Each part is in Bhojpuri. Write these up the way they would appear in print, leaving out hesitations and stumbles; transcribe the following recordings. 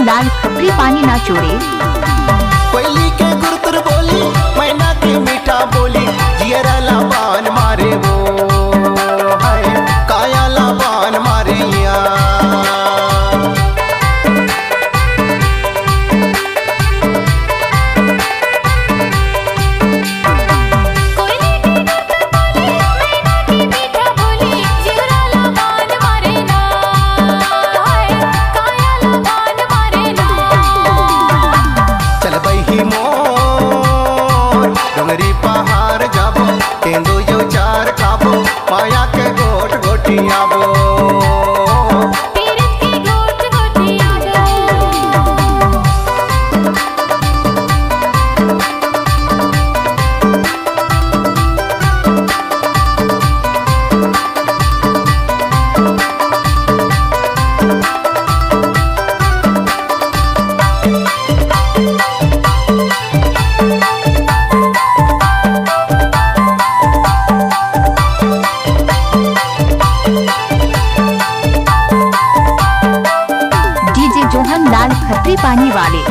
लाल खपरी पानी ना छोड़े। कोयली के गुरुतुर बोली मैना के मीठा बोली जियरा लाबान मारे वो है काया लाबान मारे या डोंगरी पहाड़ जाबो तेंदु यो चार खाबो माया के गोट गोटी आबो पीरत के गोट गोटी आबो। लाल खपरी पानी वाले।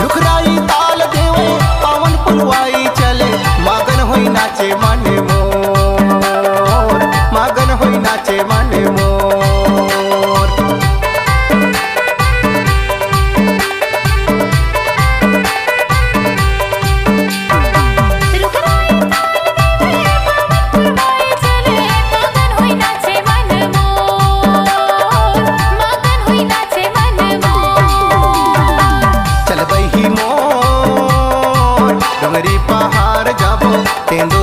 रुखराई ताल देवे पावन पुलवाई चले मगन होई नाचे माने मोर मगन होई नाचे माने मोर डोंगरी पहाड़ जाबो तेंदु